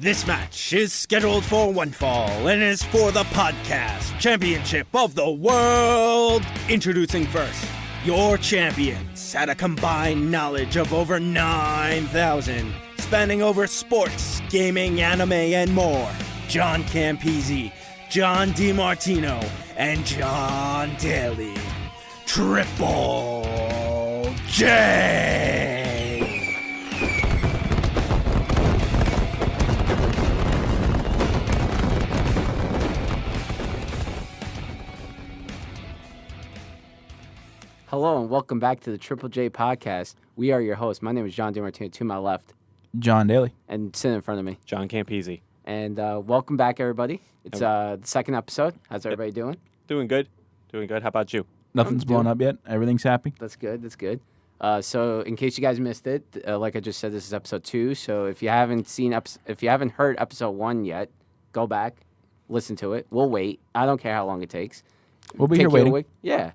This match is scheduled for one fall and is for the podcast championship of the world. Introducing first, your champions had a combined knowledge of over 9,000, spanning over sports, gaming, anime, and more. John Campese, John DiMartino, and John Daly. Triple J! Hello and welcome back to the Triple J podcast. We are your hosts. My name is John DiMartino. To my left, John Daly. and sitting in front of me. John Campese. And welcome back, everybody. It's the second episode. How's everybody doing? Doing good. Doing good. How about you? Nothing's blown up yet. Everything's happy. That's good. That's good. So, in case you guys missed it, like I just said, this is episode 2. So, if you haven't heard episode 1 yet, go back, listen to it. We'll wait. I don't care how long it takes. We'll be Take here you a waiting. week. Yeah.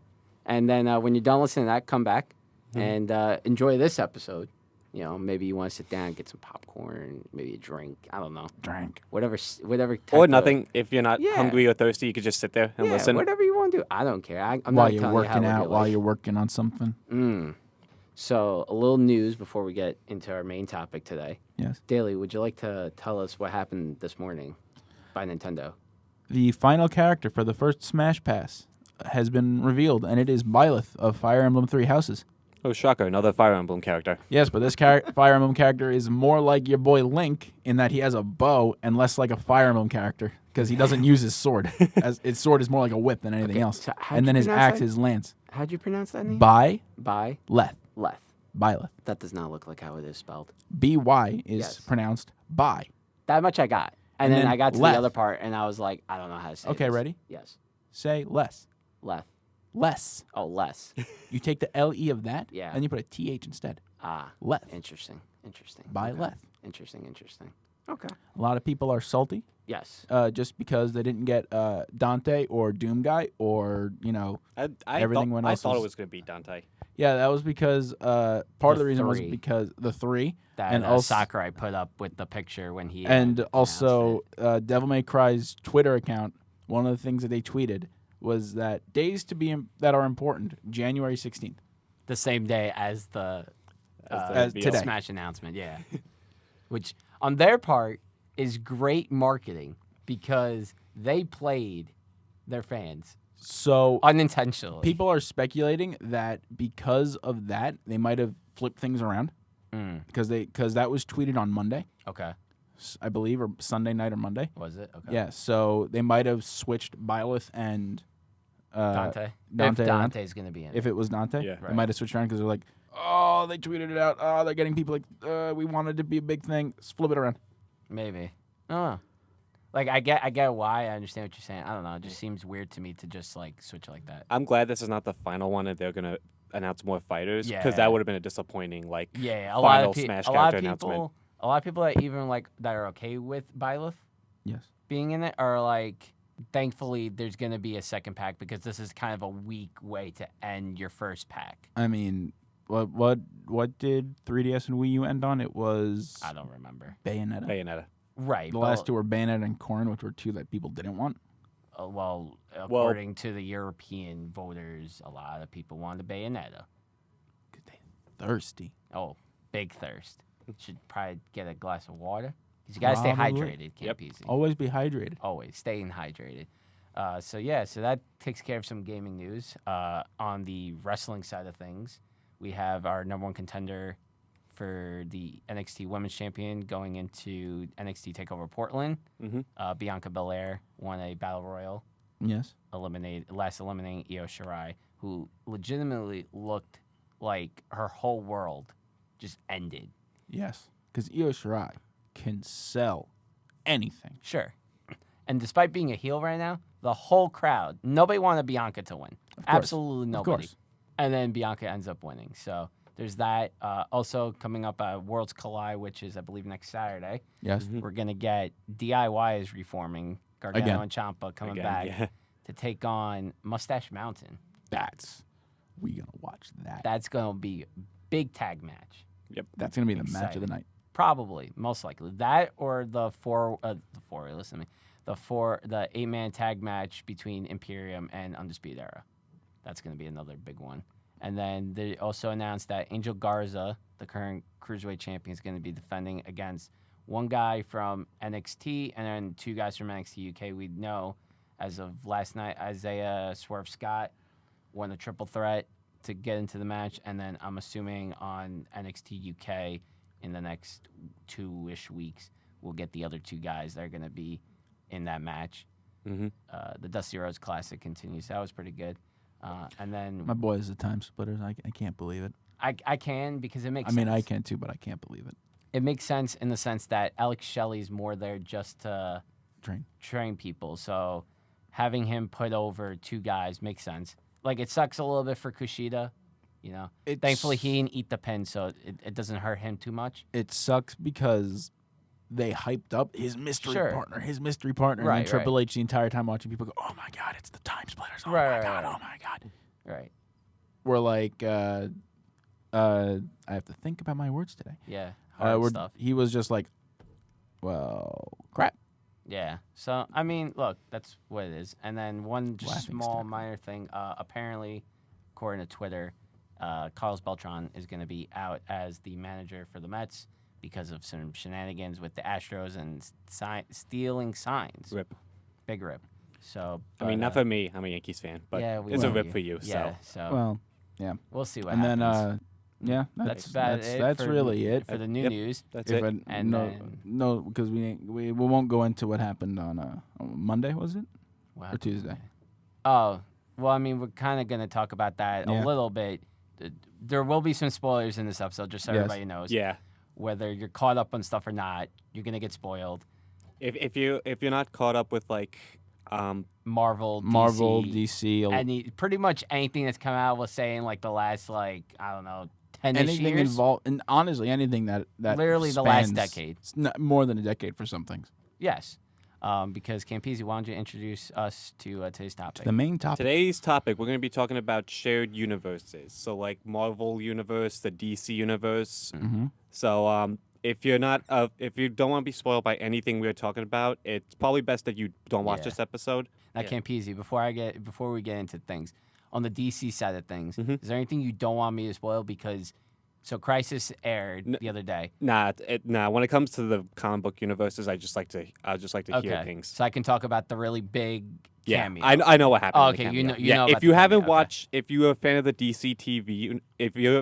And then when you're done listening to that, come back and enjoy this episode. You know, maybe you want to sit down, get some popcorn, maybe a drink. I don't know. Drink. Whatever. Type Or of- nothing. If you're not Yeah. hungry or thirsty, you could just sit there and Yeah, listen. whatever you want to do. I don't care. I'm While not you're telling you how working to live out, your while life. you're working on something. So, a little news before we get into our main topic today. Yes. Daly, would you like to tell us what happened this morning by Nintendo? The final character for the first Smash Pass has been revealed, and it is Byleth of Fire Emblem Three Houses. Oh, shocker. Another Fire Emblem character. Yes, but this Fire Emblem character is more like your boy Link in that he has a bow and less like a Fire Emblem character because he doesn't use his sword. As his sword is more like a whip than anything Okay, else. so how'd And then you his pronounce axe that? is lance. How'd you pronounce that name? Byleth. Leth. Byleth. That does not look like how it is spelled. B-Y is Yes. pronounced by. That much I got. And And then then I got to Leth. the other part, and I was like, I don't know how to say Okay, this. ready? Yes. Say less. Leth. Less. Oh, less. You take the L-E of that, Yeah. and you put a T-H instead. Ah. Leth. Interesting. By Okay. Leth. Interesting. Okay. A lot of people are salty Yes. just because they didn't get Dante or Doom Guy or, everything went I else thought it was- was going to be Dante. Yeah, that was because part of The the reason was three. because the 3. That and also, Sakurai put up with the picture when he and announced also it. Devil May Cry's Twitter account, one of the things that they tweeted was that days that are important, January 16th. the same day as the As today. Smash announcement, yeah. Which on their part is great marketing because they played their fans So unintentionally. people are speculating that because of that, they might have flipped things around because that was tweeted on Monday, Okay. I believe, or Sunday night or Monday. Was it? Okay. Yeah, so they might have switched Byleth and Dante. Dante If around. Dante's going to be in it. If it was Dante, Yeah. they Right. might have switched around because they're like, oh, they tweeted it out. Oh, they're getting people like, we wanted it to be a big thing. Let's flip it around. Maybe. Oh. Like, I get why. I understand what you're saying. I don't know. It just seems weird to me to just, like, switch like that. I'm glad this is not the final one and they're going to announce more fighters because Yeah. that would have been a disappointing, Yeah, final Smash character announcement. A lot of people that even, like, that are okay with Byleth Yes. being in it are like, thankfully there's going to be a second pack because this is kind of a weak way to end your first pack. I mean, what did 3DS and Wii U end on? It was I don't remember. Bayonetta. Bayonetta. Right. The last two were Bayonetta and Corn, which were two that people didn't want. Well, according to the European voters, a lot of people wanted Bayonetta. 'Cause they thirsty. Oh, big thirst. Should probably get a glass of water. 'Cause you got to stay Probably. hydrated, Yep. Campese. Always be hydrated. Always staying hydrated. So that takes care of some gaming news. On the wrestling side of things, we have our number one contender for the NXT Women's Champion going into NXT Takeover Portland. Mm-hmm. Bianca Belair won a battle royal, Yes. eliminating Io Shirai, who legitimately looked like her whole world just ended. Yes. Because Io Shirai can sell anything. Sure. And despite being a heel right now, the whole crowd, nobody wanted Bianca to win. Of course. Absolutely nobody. Of course. And then Bianca ends up winning. So there's that. Also coming up, Worlds Collide, which is, I believe, next Saturday. Yes. We're going to get DIY is reforming. Gargano Again. and Ciampa coming Again, back yeah. to take on Mustache Mountain. We gonna watch that. That's going to be a big tag match. Yep. That's gonna be the match of Exciting. the night. Probably, most likely that or the 8-man tag match between Imperium and Undisputed Era. That's going to be another big one. And then they also announced that Angel Garza, the current Cruiserweight champion, is going to be defending against one guy from NXT and then 2 guys from NXT UK. We know as of last night, Isaiah Swerve Scott won a triple threat to get into the match. And then I'm assuming on NXT UK in the next 2-ish weeks, we'll get the other 2 guys that are going to be in that match. Mm-hmm. The Dusty Rhodes Classic continues. That was pretty good. And then My boys, the time splitters. I can't believe it. I can because it makes sense. I mean, I can too, but I can't believe it. It makes sense in the sense that Alex Shelley's more there just to train people. So having him put over 2 guys makes sense. Like, it sucks a little bit for Kushida, you know. Thankfully, he didn't eat the pin, so it doesn't hurt him too much. It sucks because they hyped up his mystery partner, and Right, then Triple H the entire time watching people go, "Oh my God, it's the time splitters! Oh my God, oh my God!" Right. We're like, I have to think about my words today. Yeah. Hard stuff. He was just like, well, crap. Yeah. So, I mean, look, that's what it is. And then one just Laughing small, stock. minor thing. Apparently, according to Twitter, Carlos Beltran is going to be out as the manager for the Mets because of some shenanigans with the Astros and stealing signs. Rip. Big rip. So, I mean, but, not for me. I'm a Yankees fan, but yeah, we it's a love rip you. for you. Yeah. So So Well, yeah. we'll see what And happens. then, yeah, that's about it. That's for- really it. for the new Yep. news. that's If it. And then- no, because we won't go into what happened on Monday, was it, What or happened Tuesday? today? Oh, well, I mean, we're kind of going to talk about that Yeah. a little bit. There will be some spoilers in this episode, just so Yes. everybody knows. Yeah. Whether you're caught up on stuff or not, you're going to get spoiled. If you're not caught up with like Marvel, DC, pretty much anything that's come out, we'll say in like the last, like, I don't know, 10 anything years. involved, and honestly, anything that Literally the last spans decade. more than a decade for some things. Yes. Because Campese, why don't you introduce us to today's topic? The main topic. today's topic, we're going to be talking about shared universes. So like Marvel universe, the DC universe. Mm-hmm. So if you don't want to be spoiled by anything we're talking about, it's probably best that you don't watch Yeah. this episode. Now, Yeah. Campese, before we get into things, on the DC side of things, Mhm. is there anything you don't want me to spoil? Because Crisis aired the other day. Nah, when it comes to the comic book universes, I just like to hear things. So I can talk about the really big Yeah, cameo. I know what happened. Oh, in the okay, you cameo. know- you yeah, know if about you the haven't cameo, okay. watched, if you're a fan of the DCTV, if you're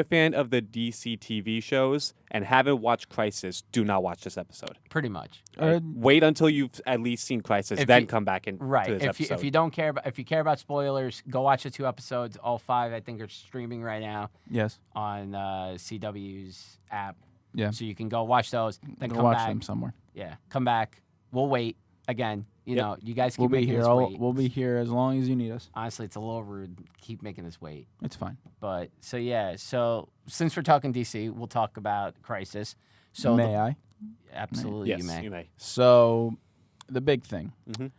a fan of the DCTV shows and haven't watched Crisis, do not watch this episode. Pretty much. Wait until you've at least seen Crisis, If then you- come back and Right. to this episode. If you don't care about, if you care about spoilers, go watch the 2 episodes. All 5, I think, are streaming right now Yes. on CW's app. Yeah. So you can go watch those. Then Go come watch back. them somewhere. Yeah. Come back. We'll wait again. You Yep. know, you guys keep We'll be making here. us wait. We'll be here as long as you need us. Honestly, it's a little rude. Keep making us wait. It's fine. But so yeah, so since we're talking DC, we'll talk about Crisis. So May I? absolutely, yes, you may. you may. So, the big thing, Mhm.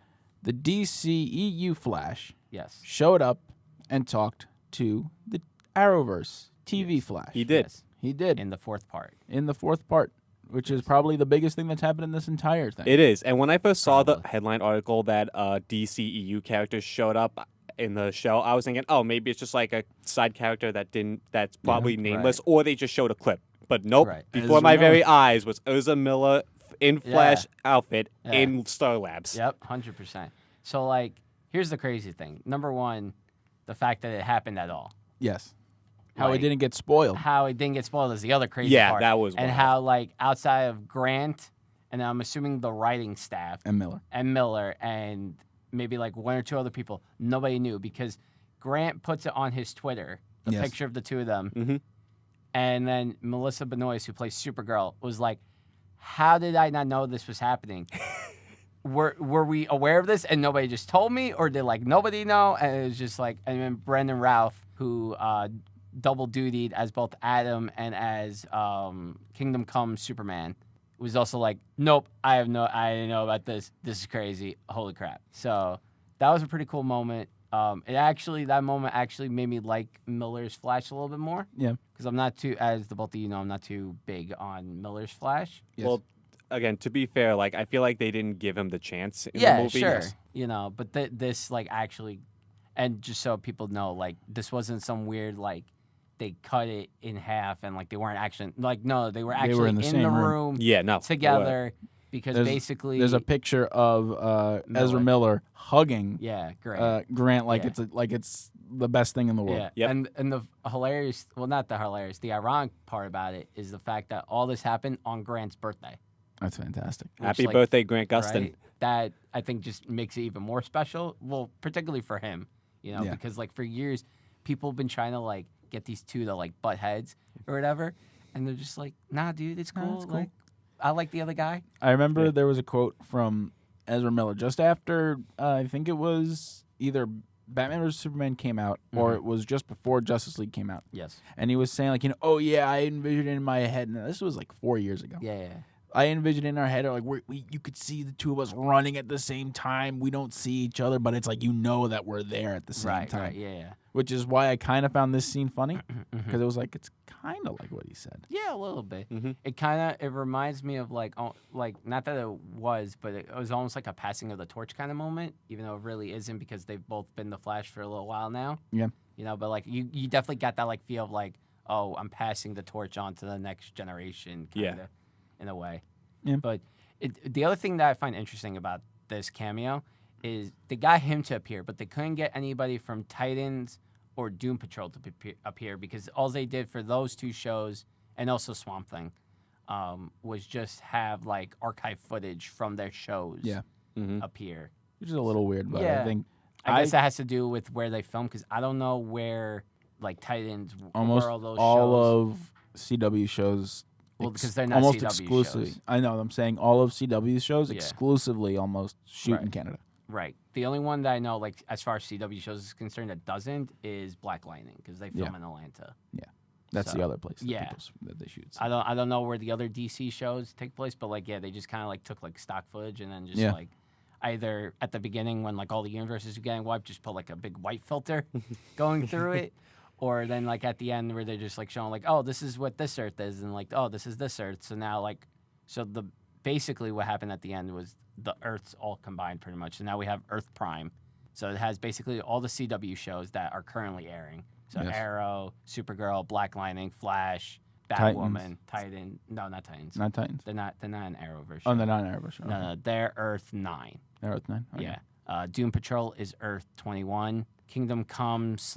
the DCEU Flash Yes, showed up and talked to the Arrowverse TV Flash. He did. Yes. He did In the 4th part. in the 4th part, which is probably the biggest thing that's happened in this entire thing. It is. And when I first saw the Probably. headline article that DCEU characters showed up in the show, I was thinking, oh, maybe it's just like a side character that's probably nameless, or they just showed a clip. But nope. Right. Before Ezra my Miller. very eyes was Ezra Miller in Flash outfit Yeah. in Star Labs. Yep, 100%. So like, here's the crazy thing. Number one, the fact that it happened at all. Yes. How Like, it didn't get spoiled. How it didn't get spoiled is the other crazy Yeah, part. that was and wild. how like outside of Grant, and I'm assuming the writing staff And Miller. and Miller and maybe like 1 or 2 other people, nobody knew because Grant puts it on his Twitter, the Yes. picture of the 2 of them, Mhm. and then Melissa Benoist, who plays Supergirl, was like, "How did I not know this was happening?" Were we aware of this and nobody just told me, or did like nobody know? And it was just like, and then Brendan Routh, who double dutied as both Adam and as Kingdom Come Superman, was also like, nope, I didn't know about this. This is crazy. Holy crap. So that was a pretty cool moment. That moment actually made me like Miller's Flash a little bit more. Yeah. Because I'm not too, as the both of you know, I'm not too big on Miller's Flash. Yes. Well, again, to be fair, like I feel like they didn't give him the chance in Yeah, the movie. sure. You know, but this like actually, and just so people know, like this wasn't some weird like they cut it in half and like they weren't actually like no, they were actually in the same room. Yeah, no. together because basically there's a picture of Ezra Miller hugging yeah, great. Grant like Yeah. it's the best thing in the world. Yeah, Yep. and the hilarious, well, not the hilarious, the ironic part about it is the fact that all this happened on Grant's birthday. That's fantastic. Happy like, birthday, Grant Gustin. Right? That I think just makes it even more special. Well, particularly for him, you know, Yeah. because like for years, people have been trying to like get these two to like butt heads or whatever, and they're just like, nah, dude, it's cool. it's cool. Like, I like the other guy. I remember Yeah. there was a quote from Ezra Miller just after I think it was either Batman vs Superman came out or it was just before Justice League came out, Yes. and he was saying like, oh yeah, I envisioned it in my head. And this was like 4 years ago. Yeah. I envisioned in our head like you could see the two of us running at the same time. We don't see each other, but it's like that we're there at the same time. Right. Yeah. Which is why I kind of found this scene funny because it was like it's kind of like what he said. Yeah, a little bit. Mhm. It reminds me of like not that it was, but it was almost like a passing of the torch kind of moment, even though it really isn't because they've both been the Flash for a little while now. Yeah. You know, but like you definitely got that like feel of like, oh, I'm passing the torch on to the next generation, kind of, in a way. Yeah. But the other thing that I find interesting about this cameo is they got him to appear, but they couldn't get anybody from Titans or Doom Patrol to appear because all they did for those two shows and also Swamp Thing was just have like archive footage from their shows appear. Which is a little weird, but Yeah. I think I guess that has to do with where they filmed because I don't know where like Titans almost where all those all shows. of CW shows. Well, because they're not almost CW exclusively. shows. I know. I'm saying all of CW shows Yeah. exclusively almost shoot in Right. Canada. Right. The only one that I know, like as far as CW shows is concerned, that doesn't is Black Lightning because they film Yeah. in Atlanta. That's So, the other place. yeah. That they shoot. I don't know where the other DC shows take place, but like they just kind of like took like stock footage and then just Yeah. like either at the beginning when like all the universes are getting wiped, just put like a big white filter going through it, or then like at the end where they're just like showing like, oh, this is what this Earth is, and like, oh, this is this Earth. So now like, basically what happened at the end was the Earths all combined pretty much. So now we have Earth Prime. So it has basically all the CW shows that are currently airing. So Yes. Arrow, Supergirl, Black Lightning, Flash, Titans. Batwoman, Titan. No, not Titans. Not Titans. They're not an Arrowverse. Oh, show. they're not Arrowverse. No, they're Earth 9. They're Earth 9. Okay. Yeah. Doom Patrol is Earth 21. Kingdom Come /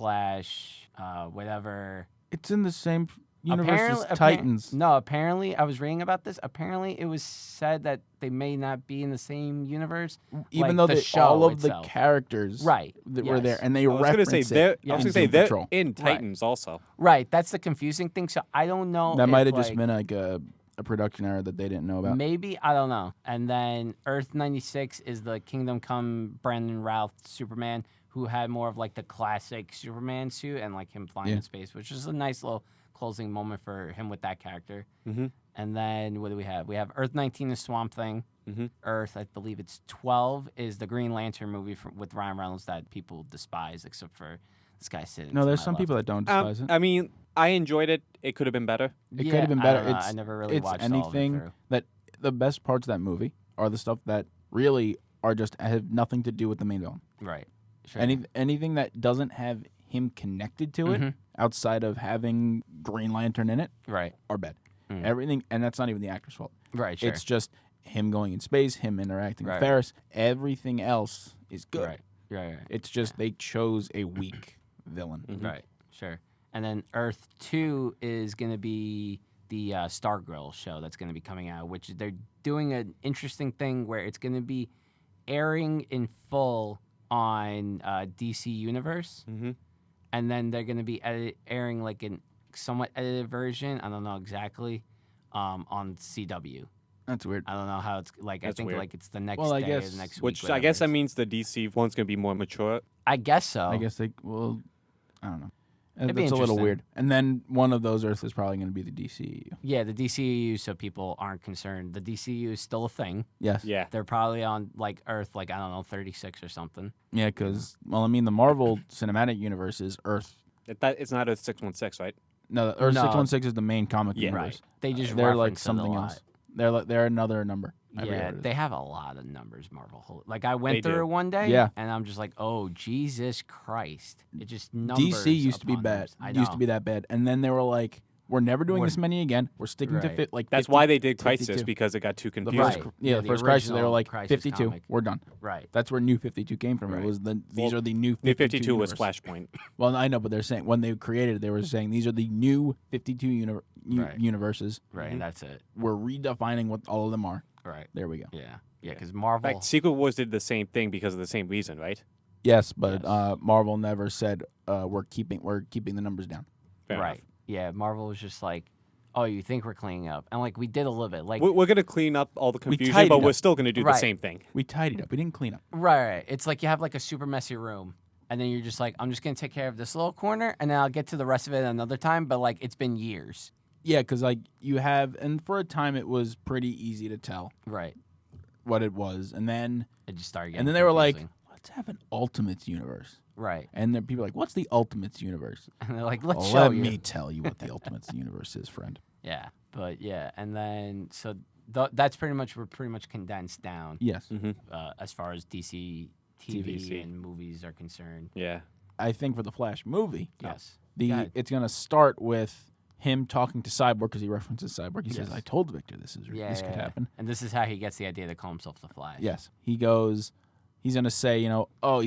whatever. It's in the same universe as Apparently- Titans. No, apparently, I was reading about this. Apparently, it was said that they may not be in the same universe. Even like though the show all of itself. the characters Right, that were there, yes. and they I was gonna reference say they're. it. I was in gonna say Doom they're Patrol. in Titans also. Right, that's the confusing thing. So I don't know. That if, might have just like, been like a production error that they didn't know about. Maybe, I don't know. And then Earth 96 is the Kingdom Come Brandon Routh Superman, who had more of like the classic Superman suit and like him flying Yeah. in space, which is a nice little closing moment for him with that character. Mhm. And then what do we have? We have Earth 19 is Swamp Thing. Mhm. Earth, I believe it's 12, is the Green Lantern movie with Ryan Reynolds that people despise, except for this guy sitting. No, to there's my some left. people that don't despise it. I mean, I enjoyed it. It could have been better. It could Yeah, have been I better. don't know. It's I never really it's watched all of it anything through. that the best parts of that movie are the stuff that really are just have nothing to do with the main villain. Right. Sure. Anything that doesn't have him connected to it Mhm. outside of having Green Lantern in it Right. are bad. Mm. Everything, and that's not even the actor's fault. Right. Sure. It's just him going in space, him interacting Right. with Ferris. Everything else is good. Right. Right. It's just they chose a weak villain. Right. Sure. And then Earth 2 is going to be the Stargirl show that's going to be coming out, which they're doing an interesting thing where it's going to be airing in full on DC Universe, Mm-hmm. and then they're going to be airing like a somewhat edited version. I don't know exactly on CW. That's weird. I don't know how it's like. That's I think weird. like it's the next Well, I day or guess- the next Which week. I guess that whatever it is. means the DC one's gonna be more mature. I guess so. I guess they. Well, I don't know. It'd be That's a little interesting. weird. And then one of those Earths is probably going to be the DCEU. Yeah, the DCEU, so people aren't concerned. The DCEU is still a thing. Yes. Yeah. They're probably on like Earth, like I don't know, 36 or something. Yeah, because the Marvel Cinematic Universe is Earth. It's not Earth 616, right? No, Earth No. 616 is the main comic Yeah. universe. They just They're like reference it a something lot. else. They're another number. I forget Yeah, what it is. they have a lot of numbers, Marvel. Like I went They through do. it one day, Yeah. and I'm just like, oh Jesus Christ! It just numbers. DC used to be upon bad. numbers. I Used to know. be that bad, and then they were like, "We're never doing We're- this many again. We're sticking to Right. fit like." That's 50, why they did 52. Crisis, because it got too The confusing. first, Right. yeah, Yeah, the the first Crisis, they were original like Crisis 52. comic. We're done. Right. That's where New 52 came from. Right. It was these Well, are the new 52. New 52 was universe. Flashpoint. Well, I know, but they're saying when they created it, they were saying these are the new 52 Right. universes. Right, and that's it. We're redefining what all of them are. Right. There we go. Yeah. Yeah, because In Marvel. fact, Secret Wars did the same thing because of the same reason, right? Yes, but Yes. Marvel never said we're keeping the numbers down. Fair right. enough. Yeah, Marvel was just like, oh, you think we're cleaning up, and like we did a little bit, like We're going to clean up all the confusion, tidied but up. we're still going to do the Right. same thing. We tidied up. We didn't clean up. right. It's like you have like a super messy room. And then you're just like, I'm just gonna take care of this little corner, and then I'll get to the rest of it another time. But like, it's been years. Yeah, because like you have, and for a time it was pretty easy to tell Right. what it was, and then It just started getting. and then they were like, confusing. let's have an Ultimates universe, right. and then people were like, what's the Ultimates universe? And they're like, let's Well, show let you. me tell you what the Ultimates universe is, friend. Yeah. But yeah, and then so that's pretty much we're pretty much condensed down Yes, as far as DC TV TVC. and movies are concerned. Yeah. I think for the Flash movie, Yes. Go ahead. it's gonna start with him talking to Cyborg because he references Cyborg. He says, Yes. "I told Victor this Yeah, this could yeah. happen." And this is how he gets the idea to call himself the Flash. Yes, he goes. He's gonna say, he's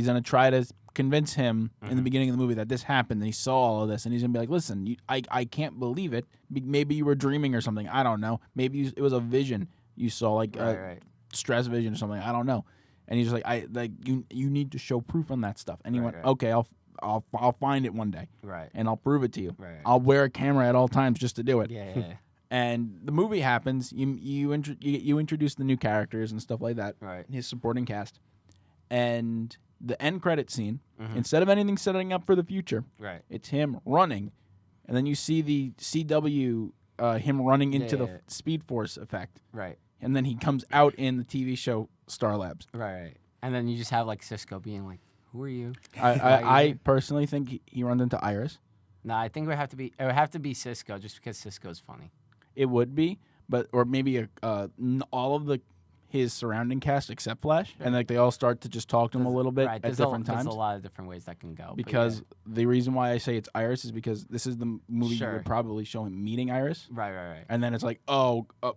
gonna try to convince him in the beginning of the movie that this happened and he saw all of this, and he's gonna be like, "Listen, I can't believe it. Maybe you were dreaming or something. I don't know. Maybe it was a vision you saw, like Right. stress vision or something. I don't know." And he's just like, you need to show proof on that stuff. And he Right, went, right. "Okay, I'll find it one day Right. and I'll prove it to you. Right. I'll wear a camera at all times just to do it." Yeah. Yeah. And the movie happens. You introduce the new characters and stuff like that. Right. His supporting cast, and the end credit scene. Mhm. Instead of anything setting up for the future, Right. it's him running, and then you see the CW him running into Yeah. the Speed Force effect, Right. and then he comes out in the TV show Star Labs. Right. And then you just have like Cisco being like, "Who are you?" I personally think he runs into Iris. No, I think it would have to be Cisco just because Cisco's funny. It would be, or maybe all of his surrounding cast except Flash, and like they all start to just talk to him a little bit Right. at There's different there's times. a lot of different ways that can go. but Because the reason why I say it's Iris is because this is the movie you Sure. would probably show him meeting Iris, yeah. Right. and then it's like, oh god,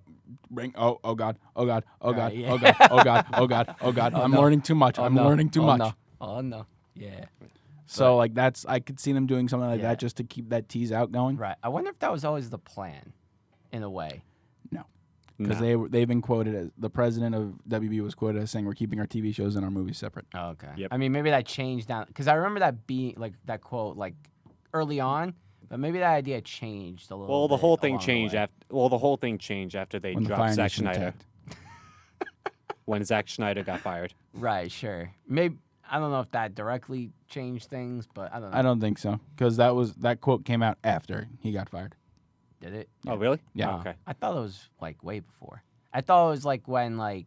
oh god, oh god, Right, yeah. oh god, oh god, oh god, oh god. I'm no. learning too much. I'm learning too much. No. Oh no. Yeah. So like I could see them doing something like Yeah. that just to keep that tease out going. Right. I wonder if that was always the plan, in a way. No, because they've been quoted as the president of WB was quoted as saying we're keeping our TV shows and our movies separate. Oh, okay. Yep. I mean, maybe that changed down because I remember that being like that quote like early on, but maybe that idea changed a little. Well, the bit whole thing along the changed way. after. Well, the whole thing changed after they When the dropped Fire Zack Nation Snyder. attacked. When Zack Snyder got fired. Right. Sure. Maybe I don't know if that directly changed things, but I don't know. I don't think so because that quote came out after he got fired. Did it? Oh, really? Yeah. Oh, okay. I thought it was like way before. I thought it was like when like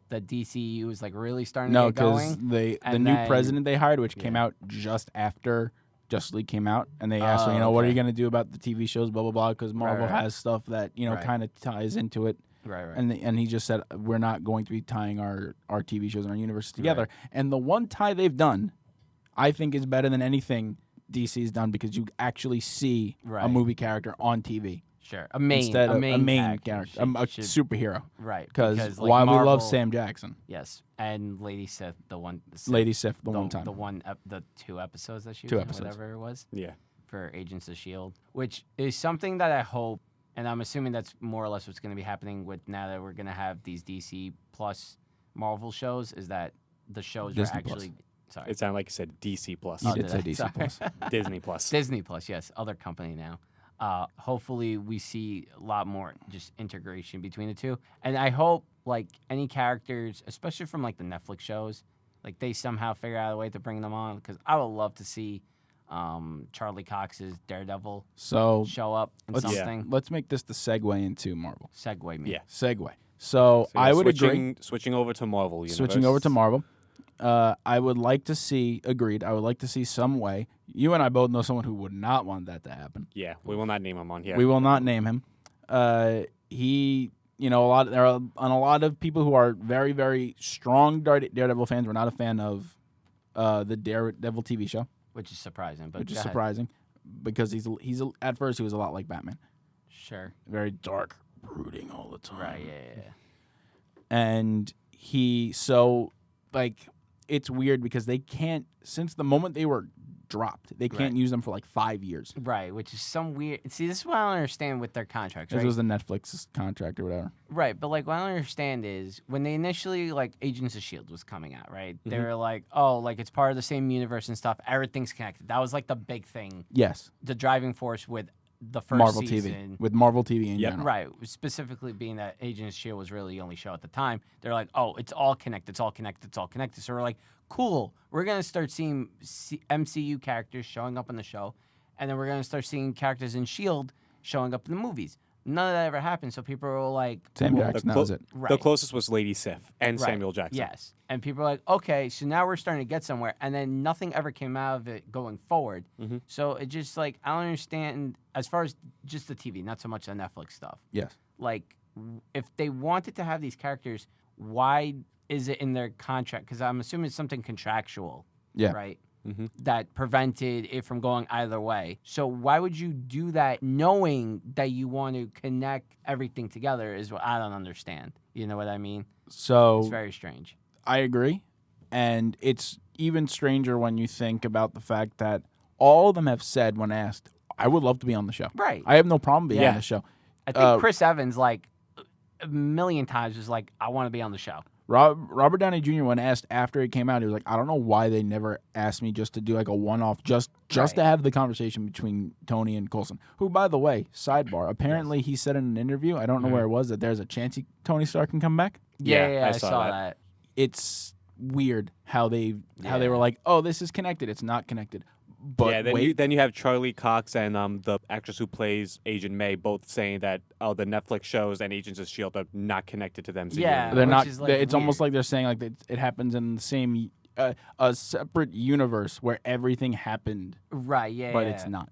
the DCEU was like really starting No, to get because going. the and new then- president they hired, which came Yeah. out just after Justice League came out, and they asked him, Oh, what are you okay. going to do about the TV shows, blah blah blah, because Marvel right. has stuff that Right. kind of ties into it, Right. and he just said we're not going to be tying our TV shows and our universes together. And the one tie they've done, I think, is better than anything DC's done because you actually see a Right. movie character on TV Sure. A main instead of a main character. character, a should- superhero. right. Because like, while we love Marvel- Sam Jackson, Yes, and Lady Sif, the one. Lady Sif, the one time. the 2 episodes that she was 2 in, episodes. whatever it was, Yeah. for Agents of Shield, which is something that I hope, and I'm assuming that's more or less what's going to be happening with now that we're going to have these DC plus Marvel shows, is that the shows Disney are Plus. actually. Sorry, It sounded like you said DC Plus. You Oh, did did say I? DC Sorry. Plus. Disney Plus. Disney Plus, yes, other company now. Hopefully we see a lot more just integration between the two, and I hope like any characters, especially from like the Netflix shows, like they somehow figure out a way to bring them on, because I would love to see Charlie Cox's Daredevil So show up in something. let's make this the segue into Marvel. Segue me. Yeah. Segue. So So, I would agree. Switching over to Marvel Universe. Switching over to Marvel. I would like to see, agreed, I would like to see some way. You and I both know someone who would not want that to happen. Yeah, we will not name him on here. We will not name him. He, there are a lot of people who are very, very strong Daredevil fans. We're not a fan of the Daredevil TV show, Which is surprising. But which is go ahead. surprising because he's at first he was a lot like Batman, Sure. very dark, brooding all the time. Right, yeah. And it's weird because they can't, since the moment they were dropped, they can't Right. use them for like 5 years. Right, which is some weird. See, this is what I don't understand with their contracts, This right? was the Netflix contract or whatever. Right, but like what I don't understand is when they initially like Agents of Shield was coming out, right? They were like, oh, like it's part of the same universe and stuff. Everything's connected. That was like the big thing, Yes, the driving force with the first Marvel season. TV with Marvel TV in general. Right, specifically being that Agents of Shield was really the only show at the time. They're like, oh, it's all connected, it's all connected, it's all connected. So we're like, cool. We're gonna start seeing MCU characters showing up in the show, and then we're gonna start seeing characters in Shield showing up in the movies. None of that ever happened. So people were like, Sam cool. Jackson, that was it. Right. The closest was Lady Sif and Right. Samuel Jackson. Yes. And people are like, okay, so now we're starting to get somewhere. And then nothing ever came out of it going forward. So it just like, I don't understand as far as just the TV, not so much the Netflix stuff. Yes. Like, if they wanted to have these characters, why is it in their contract? Because I'm assuming it's something contractual, Yeah. right? That prevented it from going either way. So why would you do that knowing that you want to connect everything together is what I don't understand. You know what I mean? So It's very strange. I agree. And it's even stranger when you think about the fact that all of them have said when asked, I would love to be on the show. Right. I have no problem being on Yeah. the show. I think Chris Evans, like, a million times was like, I want to be on the show. Robert Downey Jr. when asked after it came out, he was like, I don't know why they never asked me just to do like a one-off, just Right. to have the conversation between Tony and Coulson, who, by the way, sidebar, apparently he said in an interview, I don't know where it was, that there's a chance Tony Stark can come back. Yeah, I I saw saw that. that. It's weird how they were like, oh, this is connected. It's not connected. But yeah, wait, then you have Charlie Cox and the actress who plays Agent May both saying that the Netflix shows and Agents of Shield are not connected to them. Yeah. they're which not. is, like, It's almost weird. like they're saying like it happens in the same a separate universe where everything happened, Right, yeah. but yeah. it's not.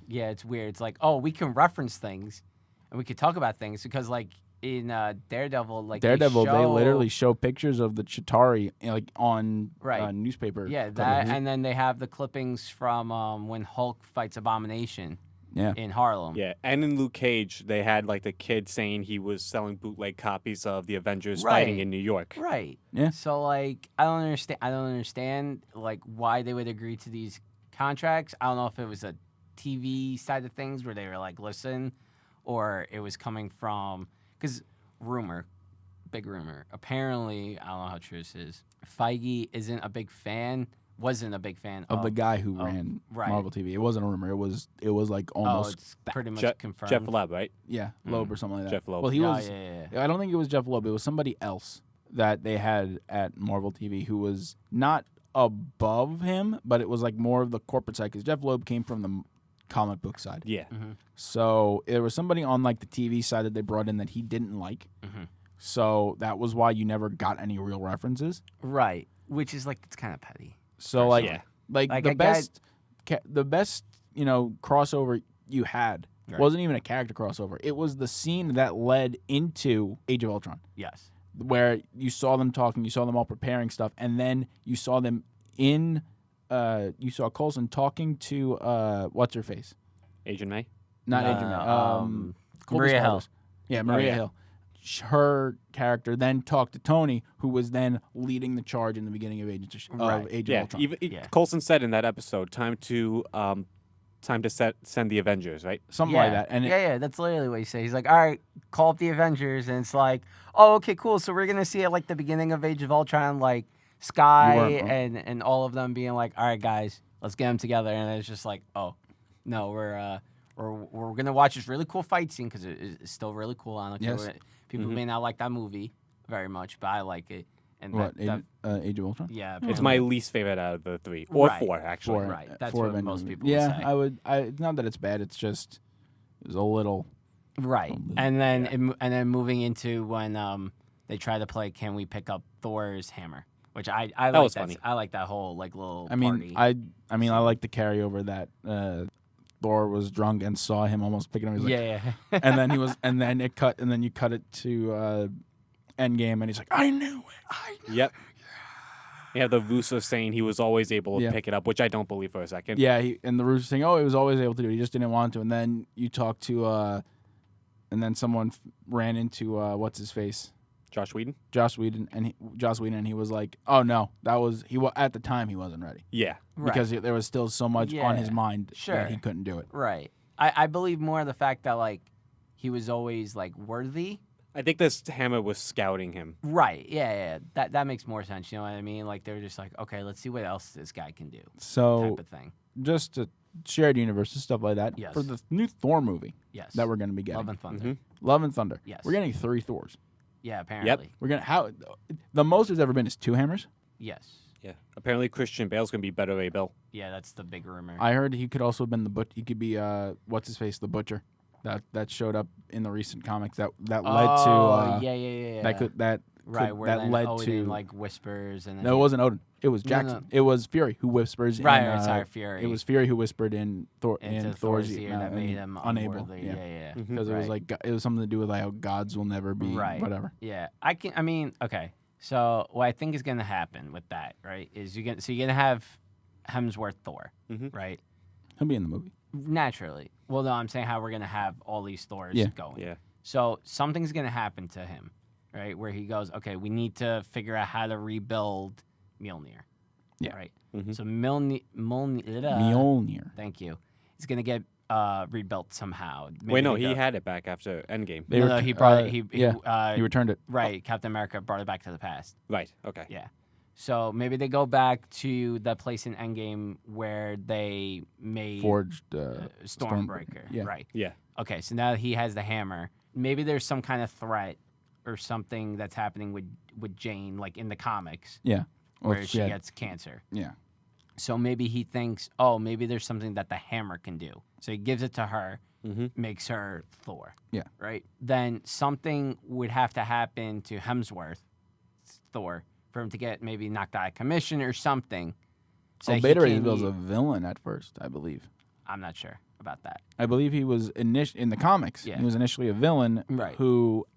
Yeah, it's weird. It's like, oh, we can reference things and we could talk about things because, like, in Daredevil, like, They show, literally show pictures of the Chitauri like on Right. Newspaper. Yeah, that, and then they have the clippings from when Hulk fights Abomination Yeah. in Harlem. Yeah, and in Luke Cage, they had like the kid saying he was selling bootleg copies of the Avengers Right. fighting in New York. Right. Yeah. So, like, I don't understand, like, why they would agree to these contracts. I don't know if it was a TV side of things where they were like, listen, or it was coming from, because big rumor. Apparently, I don't know how true this is. Feige wasn't a big fan Of the guy who ran right. Marvel TV. It wasn't a rumor. It was like Oh, almost it's pretty much confirmed. Jeff Loeb, right? Loeb or something like that. Jeff Loeb. Well, he Oh, was. yeah. I don't think it was Jeff Loeb. It was somebody else that they had at Marvel TV who was not above him, but it was like more of the corporate side because Jeff Loeb came from the comic book side. Yeah. So there was somebody on like the TV side that they brought in that he didn't like. So that was why you never got any real references. Right. Which is, like, it's kind of petty. So like, Yeah. like Like, the I got- best crossover you had Right. wasn't even a character crossover. It was the scene that led into Age of Ultron, Yes. where you saw them talking, you saw them all preparing stuff, and then you saw them in. You saw Coulson talking to what's her face, Agent May. not No, Agent no, May, Coulson Maria Hill. Smulders. Yeah, Maria yeah. Hill. Her character then talked to Tony, who was then leading the charge in the beginning of Age of Yeah. Ultron. Even Yeah. Coulson said in that episode, time to send the Avengers, right? Something like that. And yeah, that's literally what he said. He's like, all right, call up the Avengers, and it's like, oh, okay, cool. So we're gonna see at like the beginning of Age of Ultron, like Sky weren't wrong. and all of them being like, all right, guys, let's get them together, and it's just like, oh, no, we're gonna watch this really cool fight scene because it's still really cool. I don't care Yes. what people may not like that movie very much, but I like it. And What, that, Age of Ultron? yeah, It's apparently- my least favorite out of the 3 or Right. 4 actually. Right. That's four what Avengers most movies. people Yeah, would say. it's not that it's bad. It's just it was a little. Right, and then moving into when they try to play, can we pick up Thor's hammer? Which I like was that. funny. I like that whole like little. I mean, party. I like the carryover that Thor was drunk and saw him almost picking him. He's like, yeah. and then he was, and then it cut, and then you cut it to Endgame, and he's like, I knew it. Yep. Yeah, the Russo saying he was always able to pick it up, which I don't believe for a second. Yeah, and the Russo saying, oh, he was always able to do it. He just didn't want to. And then you talk to, and then someone ran into what's his face, Josh Whedon. Joss Whedon, and he was like, oh no, that was at the time he wasn't ready Yeah. because there was still so much on his mind that he couldn't do it. Right. I believe more the fact that like he was always like worthy. I think this hammer was scouting him. Right. Yeah. That makes more sense. You know what I mean? Like they're just like, okay, let's see what else this guy can do. So Type of thing. just to shared universes, stuff like that. Yes. For the new Thor movie Yes. that we're going to be getting. Love and Thunder. Love and Thunder. Yes. We're getting 3 Thors. Yeah. Apparently. We're gonna the most there's ever been is 2 hammers. Yes. Yeah. Apparently Christian Bale's gonna be Better Ray Bill. Yeah. That's the big rumor. I heard he could also have been he could be what's his face, the Butcher. That showed up in the recent comics that led to yeah. that led Odin, to like whispers and then no, it wasn't Odin. It was Jackson. No. It was Fury who whispers. Right, sorry, Fury. It was Fury who whispered in into Thor's ear that made him unable. unworthy. Yeah. Because it was like it was something to do with like how gods will never be whatever. Yeah, I mean, okay. So what I think is going to happen with that, right, is you're gonna have Hemsworth Thor, right? He'll be in the movie. Naturally. Well, no, I'm saying how we're gonna have all these Thors going. Yeah. So something's gonna happen to him, right? Where he goes, okay, we need to figure out how to rebuild Mjolnir. Yeah. Right. Mm-hmm. So Mjolnir. Thank you. He's gonna get rebuilt somehow. Wait, no, he had it back after Endgame. No, he brought it. He returned it. Right. Captain America brought it back to the past. Right. Okay. Yeah. So maybe they go back to the place in Endgame where they made Forged Stormbreaker. Yeah. Right. Yeah. Okay, so now he has the hammer. Maybe there's some kind of threat or something that's happening with Jane, like in the comics, Yeah. where she gets cancer. Yeah. So maybe he thinks, oh, maybe there's something that the hammer can do. So he gives it to her, makes her Thor. Yeah. Right? Then something would have to happen to Hemsworth, Thor, for him to get maybe knocked out of commission or something. So Beta Ray Bill's a villain at first, I believe. I'm not sure about that. I believe he was in the comics. Yeah. He was initially a villain Right. who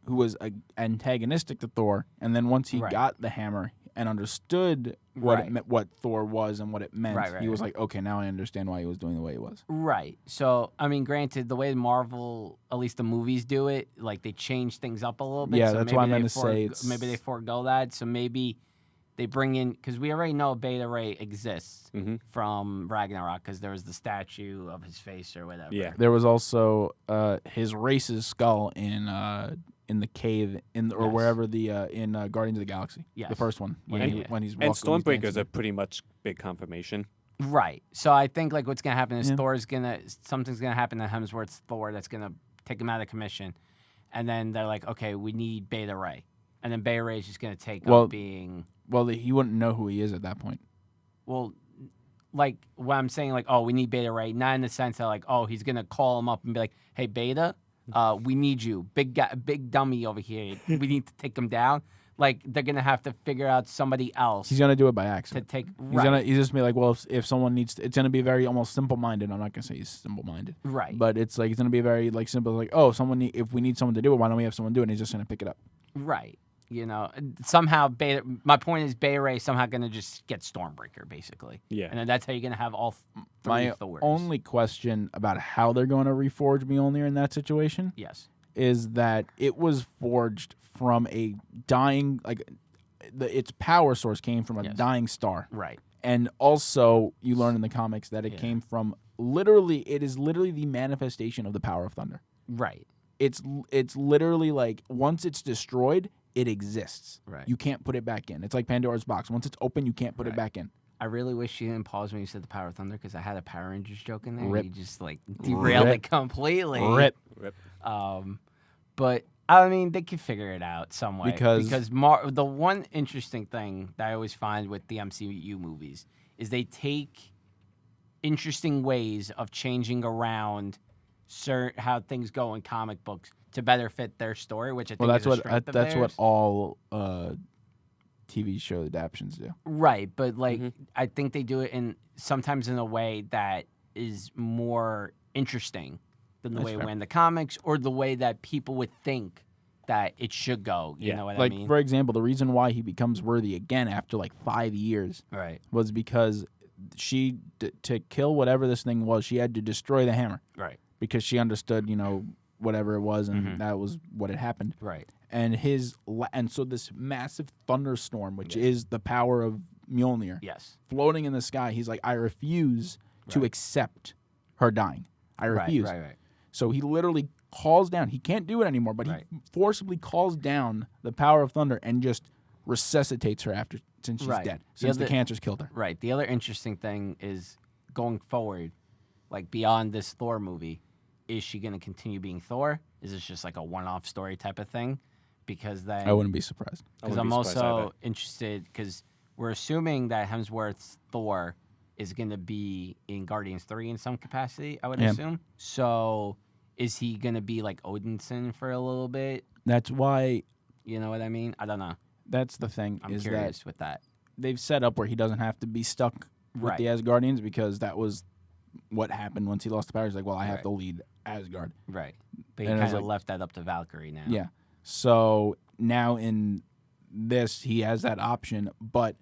was antagonistic to Thor, and then once he got the hammer and understood what it meant, what Thor was and what it meant, he was like, okay, now I understand why he was doing the way he was. Right. So, I mean, granted, the way Marvel, at least the movies do it, like they change things up a little bit. Yeah, so that's maybe why I'm going to say maybe they forego that. So maybe they bring in, because we already know Beta Ray exists from Ragnarok, because there was the statue of his face or whatever. Yeah. There was also his race's skull in the cave or wherever in Guardians of the Galaxy. Yes. The first one when he's walking. And Stormbreaker's a pretty much big confirmation. Right. So I think like what's gonna happen is something's gonna happen to Hemsworth's Thor that's gonna take him out of commission, and then they're like, okay, we need Beta Ray, and then Beta Ray is just gonna take up being. Well, he wouldn't know who he is at that point. Well, like what I'm saying, like, oh, we need Beta Ray, not in the sense that like, oh, he's gonna call him up and be like, hey, Beta, we need you, big guy, big dummy over here. We need to take him down. Like they're gonna have to figure out somebody else. He's gonna do it by accident. To take. He's just gonna be like, well, if someone needs to, it's gonna be very almost simple-minded. I'm not gonna say he's simple-minded, right? But it's like it's gonna be very like simple. Like, oh, if we need someone to do it, why don't we have someone do it? And he's just gonna pick it up. Right. You know, somehow my point is Beta Ray somehow going to just get Stormbreaker, basically. Yeah. And then that's how you're going to have all three Thors. My only question about how they're going to reforge Mjolnir in that situation is that it was forged from a dying, its power source came from a dying star. Right. And also, you learn in the comics that it came from it is literally the manifestation of the power of thunder. Right. It's literally like once it's destroyed, it exists. Right. You can't put it back in. It's like Pandora's box. Once it's open, you can't put it back in. I really wish you didn't pause when you said the Power of Thunder because I had a Power Rangers joke in there. Rip. You just like derailed it completely. Rip. But I mean, they could figure it out some way. Because the one interesting thing that I always find with the MCU movies is they take interesting ways of changing around how things go in comic books to better fit their story, which I think that's is a what strength of that's what theirs. all TV show adaptions do. Right, but like I think they do it sometimes in a way that is more interesting than the That's way it fair. went in the comics or the way that people would think that it should go. You Yeah. know what Like I mean? for example, the reason why he becomes worthy again after like 5 years Right, was because to kill whatever this thing was, she had to destroy the hammer right, because she understood, whatever it was, and that was what had happened. right. And so this massive thunderstorm, which is the power of Mjolnir, Yes. floating in the sky. He's like, I refuse to Right. accept her dying. I refuse. Right. So he literally calls down. He can't do it anymore, but Right. he forcibly calls down the power of thunder and just resuscitates her since she's Right. dead, The since the other- cancer's killed her. Right. The other interesting thing is going forward, like beyond this Thor movie, is she going to continue being Thor? Is this just like a one-off story type of thing? Because then I wouldn't be surprised. I because wouldn't I'm be surprised also either. interested because we're assuming that Hemsworth's Thor is going to be in Guardians 3 in some capacity, I would Yeah. assume. So is he going to be like Odinson for a little bit? That's why. You know what I mean? I don't know. That's the thing I'm is curious with that. that they've set up where he doesn't have to be stuck with Right. the Asgardians because that was what happened once he lost the power. He's like, well, I have Right. to lead Asgard. Right. But he And it was kind of like- left that up to Valkyrie now. Yeah. So now in this, he has that option, but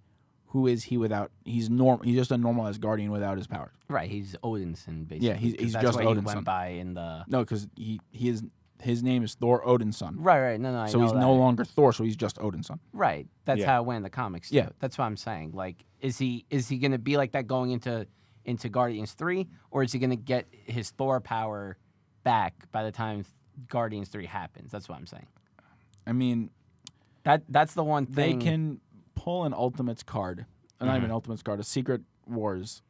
who is he without? He's normal. He's just a normal Asgardian without his powers. Right. He's Odinson, basically. Yeah, he's 'cause that's just what he Odinson. went by in the. No, because his name is Thor Odin's son. Right. No, I So know he's that. no longer Thor. So he's just Odin's son. Right. That's Yeah. how it went in the comics. Yeah. Too. That's what I'm saying. Like, is he going to be like that going into Guardians 3, or is he going to get his Thor power back by the time Guardians 3 happens? That's what I'm saying. I mean, That's the one they thing. can pull an Ultimates card, not even Ultimates card, a Secret Wars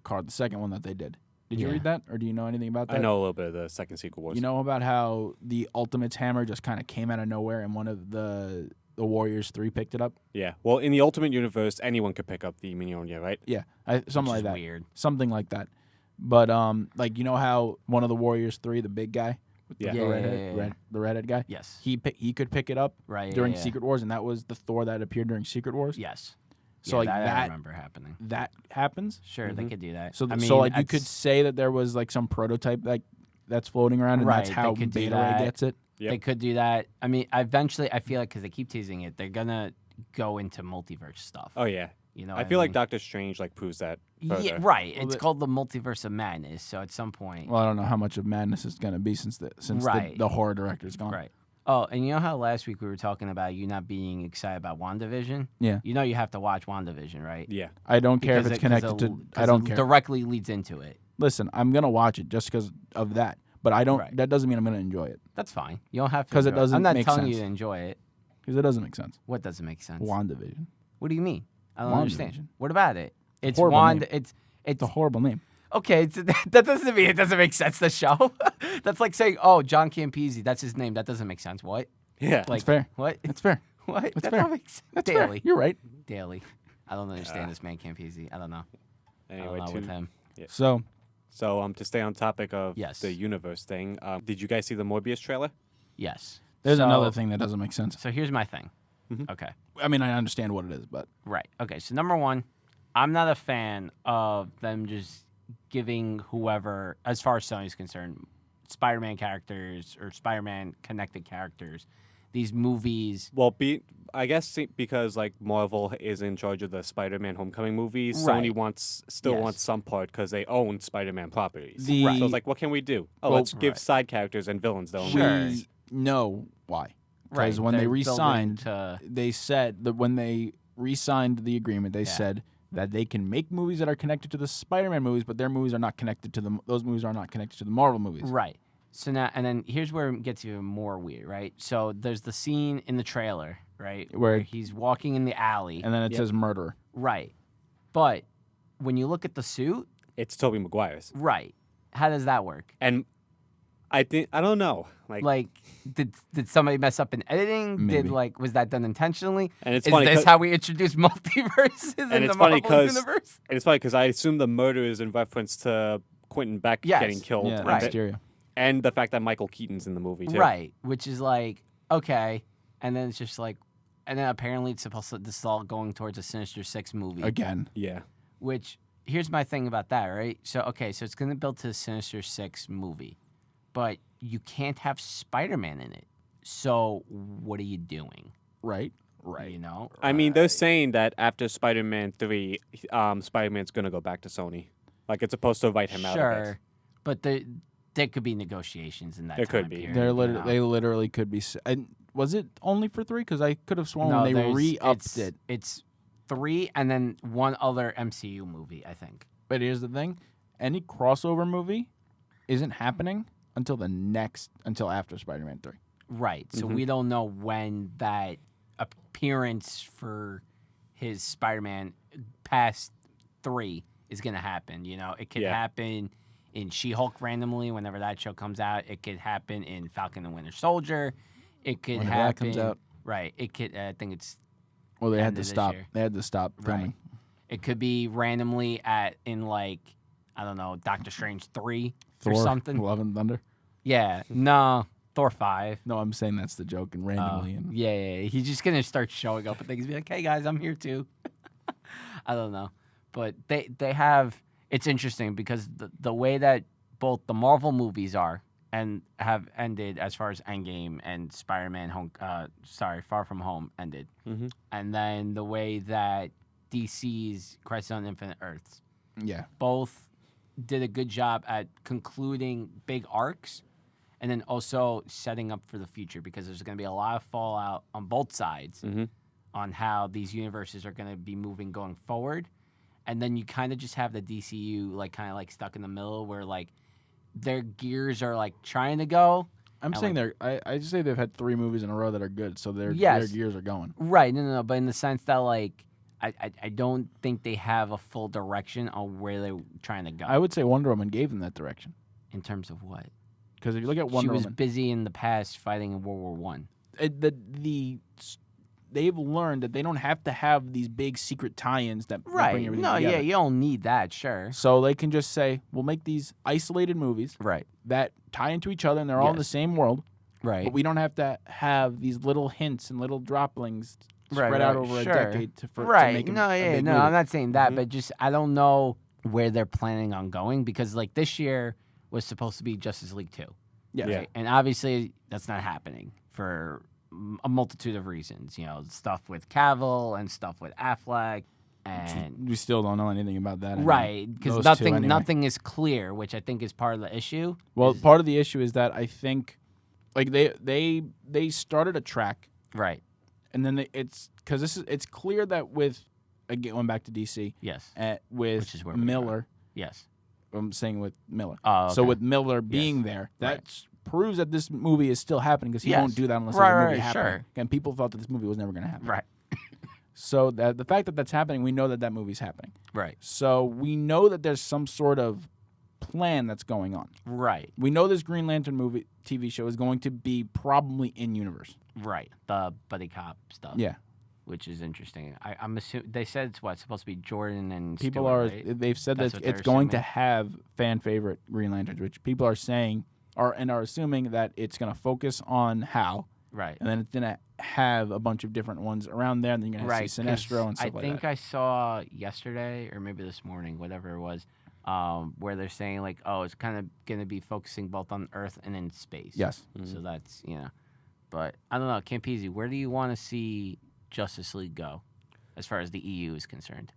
card, the second one that they did. Did you Yeah. read that, or do you know anything about that? I know a little bit of the second Secret Wars. You know about how the Ultimates hammer just kind of came out of nowhere, and one of the Warriors 3 picked it up? Yeah. Well, in the Ultimate Universe, anyone could pick up the Mjolnir, right? Yeah, something which like is that. weird. Something like that. But like you know how one of the Warriors 3, the big guy, with Yeah. the Yeah, redhead, yeah. the redhead guy, Yes. he could pick it up Right. during yeah. Secret Wars, and that was the Thor that appeared during Secret Wars. Yes. So Yeah, like that I that remember happening. that happens. Sure, they could do that. So I mean, so like you could that's- say that there was like some prototype that's floating around, and that's Right, how they could do Beta Ray that. gets it. Yep. They could do that. I mean, eventually, I feel like because they keep teasing it, they're gonna go into multiverse stuff. Oh yeah. You know, I what feel like mean? Doctor Strange proves that further. Yeah, right. Well, It's called the Multiverse of Madness. So at some point, Well, I don't know how much of madness it's going to be since Right. the horror director's gone. right. Oh, and you know how last week we were talking about you not being excited about WandaVision? Yeah. You know you have to watch WandaVision, right? Yeah. I don't care if Because it's connected to. I don't care. Directly leads into it. Listen, I'm gonna watch it just because of that, but I don't. Right. That doesn't mean I'm gonna enjoy it That's fine. You don't have to. 'Cause it enjoy doesn't I'm not make telling you sense. to enjoy it. because it doesn't make sense. What doesn't make sense? WandaVision. What do you mean? I don't WandaVision. understand. What about it? It's Horrible Wanda. name. It's It's a horrible name. okay. That doesn't mean it doesn't make sense. The show. That's like saying, oh, John Campese. That's his name. That doesn't make sense. What? Yeah. Like fair. What? That's fair. What? That's that fair. don't make sense. That's Daily. fair. You're right. Daily. I don't understand this man Campese. I don't know. I Anyway, don't know with him. So So to stay on topic of Yes. the universe thing, did you guys see the Morbius trailer? Yes. there's So- another thing that doesn't make sense. So here's my thing. Mm-hmm. Okay. I mean, I understand what it is, but Right. Okay. So number one, I'm not a fan of them just giving whoever, as far as Sony's concerned, Spider-Man characters or Spider-Man connected characters, these movies. Well, I guess because like Marvel is in charge of the Spider-Man Homecoming movies, Right. Sony still Yes. wants some part because they own Spider-Man properties. The- So it's like, what can we do? Oh, Well, let's give right. side characters and villains their own Sure. movies. we know why. Right. Because when they they're building re-signed, to- they said that when they re-signed the agreement, they Yeah. said that they can make movies that are connected to the Spider-Man movies, but their movies are not connected to those movies are not connected to the Marvel movies. Right. So now, and then here's where it gets even more weird, right? So there's the scene in the trailer, right, Where- he's walking in the alley, And then it Yep. says murderer. right? But when you look at the suit, It's Tobey Maguire's. right, how does that work? And I don't know. Like, did somebody mess up in editing? Maybe. Was that done intentionally? And it's Is funny this 'cause- how we introduce multiverses in it's the funny Marvel 'cause- universe? And it's funny because I assume the murder is in reference to Quentin Beck Yes. getting killed. Yeah, Right. Mysterio. And the fact that Michael Keaton's in the movie, too. Right, which is like, okay. And then it's just like, and then apparently it's supposed to, this is all going towards a Sinister Six movie. Again. Yeah. Which, here's my thing about that, right? So, okay, so it's going to build to a Sinister Six movie, but you can't have Spider-Man in it. So, what are you doing? Right. You know? I mean, they're saying that after Spider-Man 3, Spider-Man's going to go back to Sony. Like, it's supposed to write him out of it. Sure, but there could be negotiations in that There time could be. period, They're you know? they literally could be. And was it only for 3? Because I could have sworn No, when they there's- re-upped it. It's 3 and then one other MCU movie, I think. But here's the thing: any crossover movie isn't happening until after Spider-Man 3. Right. So we don't know when that appearance for his Spider-Man past 3 is going to happen. You know, it could Yeah. happen in She-Hulk randomly whenever that show comes out. It could happen in Falcon and Winter Soldier. It could Whenever happen. that comes out. Right. It could. I think it's. Well, they End had of to this stop. year. They had to stop filming. Right. It could be randomly in like, I don't know, Doctor Strange 3 Thor, or something. Love and Thunder. Yeah. No. Thor 5. No, I'm saying that's the joke, and randomly. And Yeah. He's just gonna start showing up and things. Be like, "Hey guys, I'm here too." I don't know, but they have. It's interesting because the way that both the Marvel movies are and have ended as far as Endgame and Spider-Man Far From Home ended, and then the way that DC's Crisis on Infinite Earths yeah, both did a good job at concluding big arcs and then also setting up for the future because there's going to be a lot of fallout on both sides on how these universes are going to be moving going forward. And then you kind of just have the DCU kind of stuck in the middle where their gears are trying to go. I'm saying I just say they've had 3 movies in a row that are good, so their Yes. gears are going. Right. No. But in the sense that I don't think they have a full direction on where they're trying to go. I would say Wonder Woman gave them that direction In terms of what? because if you look at She Wonder was Woman, busy in the past fighting in World War One. they've learned that they don't have to have these big secret tie-ins that bring Right. everything No, together. yeah, you don't need that, sure. So they can just say, we'll make these isolated movies Right. that tie into each other and they're all in the Yes. same world, Right. but we don't have to have these little hints and little droplings spread Right, out right, over sure. a decade to Right. make No, a yeah, big no, movie. I'm not saying that, but just I don't know where they're planning on going because this year was supposed to be Justice League 2. Yes. Yeah. Right? And obviously that's not happening for a multitude of reasons, stuff with Cavill and stuff with Affleck and We still don't know anything about that. anymore. right, because Those two anyway. nothing is clear, which I think is part of the issue. Well, part of the issue is that I think, they started a track, Right. and then it's clear that with again going back to DC, Yes. with Which is where we are. Miller, Yes. I'm saying with Miller. Oh, So okay. with Miller being there, that proves that this movie is still happening because he Yes. won't do that unless Right, there's a movie right, happening. sure. And people thought that this movie was never going to happen. Right. So that the fact that that's happening, we know that movie's happening. Right. So we know that there's some sort of plan that's going on. Right. We know this Green Lantern movie TV show is going to be probably in universe. Right. The buddy cop stuff. Yeah. Which is interesting. I'm assuming they said it's supposed to be Jordan and People Stewart, are right? they've said That's that what it's they're going to assuming. have fan favorite Green Lanterns, which people are saying are assuming that it's going to focus on Hal, Right. and then it's going to have a bunch of different ones around there, and then you're going Right. to see Sinestro and stuff I like think that. I saw yesterday or maybe this morning, whatever it was, where they're saying it's kind of going to be focusing both on Earth and in space. Yes. So that's but I don't know, Campese, where do you want to see Justice League go, as far as the EU is concerned?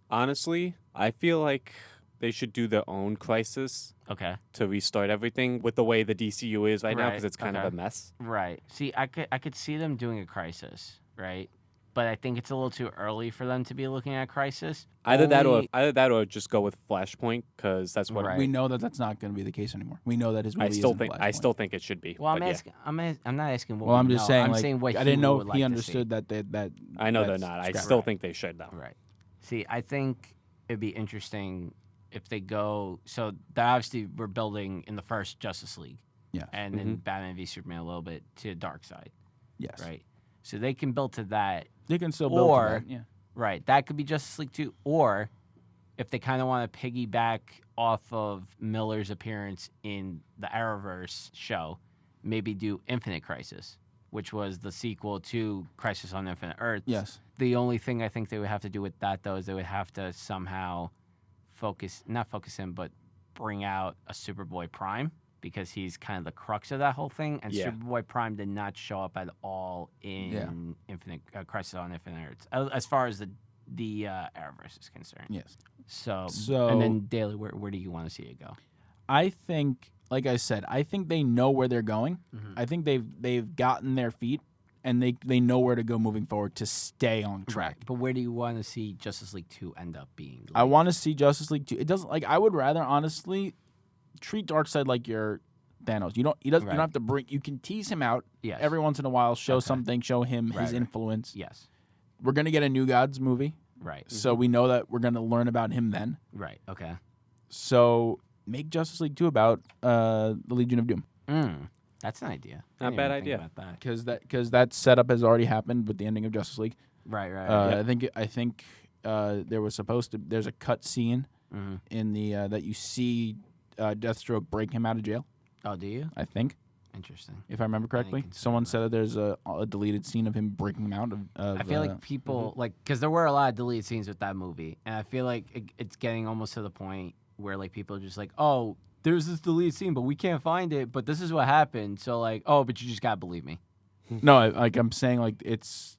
Honestly, I feel like they should do their own crisis Okay. to restart everything with the way the DCU is right now because Right, it's kind okay. of a mess. Right. See, I could see them doing a crisis, right? But I think it's a little too early for them to be looking at crisis. Either that Only- or just go with Flashpoint because that's what Right. We know that that's not going to be the case anymore. We know that his movie I still isn't think. I Flashpoint. still think it should be. Well, I'm but yeah. asking. I'm not asking what. Well, I'm we just know. saying. I'm like, saying what I didn't know would if like he to understood see. that. I know they're that's not. I scrapped. still think they should though. Right. See, I think it'd be interesting if they go. So they obviously we're building in the first Justice League. Yes. and then Batman v Superman a little bit to dark side, Yes. right? So they can build to that. They can still build to that. Yeah. Right, that could be Justice League 2, or if they kind of want to piggyback off of Miller's appearance in the Arrowverse show, maybe do Infinite Crisis, which was the sequel to Crisis on Infinite Earths. Yes. The only thing I think they would have to do with that, though, is they would have to somehow not focus him, but bring out a Superboy Prime, because he's kind of the crux of that whole thing. And Superboy Prime did not show up at all in Infinite Crisis on Infinite Earths, as far as the Arrowverse is concerned. Yes. So and then Daily, where do you want to see it go? I think, like I said, I think they know where they're going. I think they've gotten their feet, and they know where to go moving forward to stay on track. Right. But where do you want to see Justice League 2 end up being? I want to see Justice League 2. It doesn't I would rather honestly treat Darkseid like your Thanos. You don't have to bring. You can tease him out every once in a while. Show something. Show him his influence. Yes. We're gonna get a New Gods movie. Right. So we know that we're gonna learn about him then. Right. Okay. So make Justice League 2 about the Legion of Doom. That's an idea. Not a bad idea. Because that setup has already happened with the ending of Justice League. Right. I think there was there's a cut scene in the that you see Deathstroke break him out of jail. Oh, do you? I think. Interesting. If I remember correctly, someone said that there's a deleted scene of him breaking him out of I feel like people because there were a lot of deleted scenes with that movie, and I feel like it's getting almost to the point where like people are just like, oh, there's this deleted scene, but we can't find it. But this is what happened. So like, oh, but you just gotta believe me. No, I'm saying like it's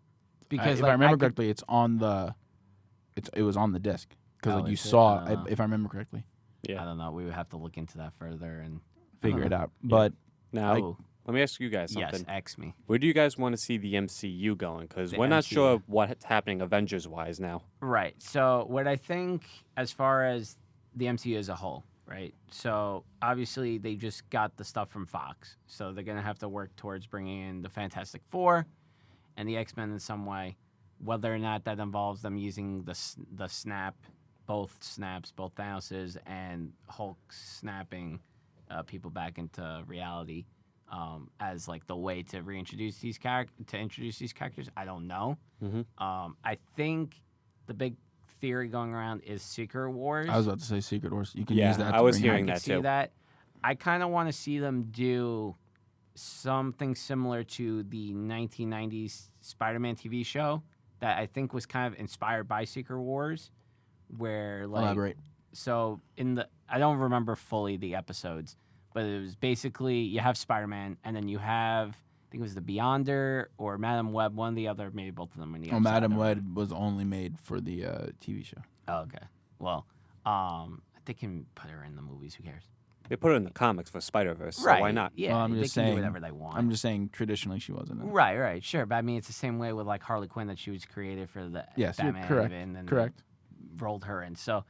because if I remember correctly, it was on the disc because like you saw if I remember correctly. Yeah, I don't know. We would have to look into that further and figure it out. But now, let me ask you guys something. Yes, ask me. Where do you guys want to see the MCU going? Because we're not sure what's happening Avengers-wise now. Right. So what I think as far as the MCU as a whole, right? So obviously they just got the stuff from Fox. So they're going to have to work towards bringing in the Fantastic Four and the X-Men in some way, whether or not that involves them using the snap, both Thanos's and Hulk snapping people back into reality as like the way to reintroduce these characters. I don't know. I think the big theory going around is Secret Wars. I was about to say Secret Wars. You can use that. I was hearing that too. I kind of want to see them do something similar to the 1990s Spider-Man TV show that I think was kind of inspired by Secret Wars, where like elaborate. So I don't remember fully the episodes, but it was basically you have Spider-Man and then you have I think it was the Beyonder or Madam Web, one or the other, maybe both of them. Madam Web was only made for the TV show. Oh, okay. Well, they can put her in the movies. Who cares? They put her in the comics for Spider-Verse, so right. why not? Yeah, well, they can do whatever they want. I'm just saying traditionally she wasn't in it. Right, sure. But I mean, it's the same way with like Harley Quinn that she was created for the Batman. Correct. And then correct. Rolled her in. So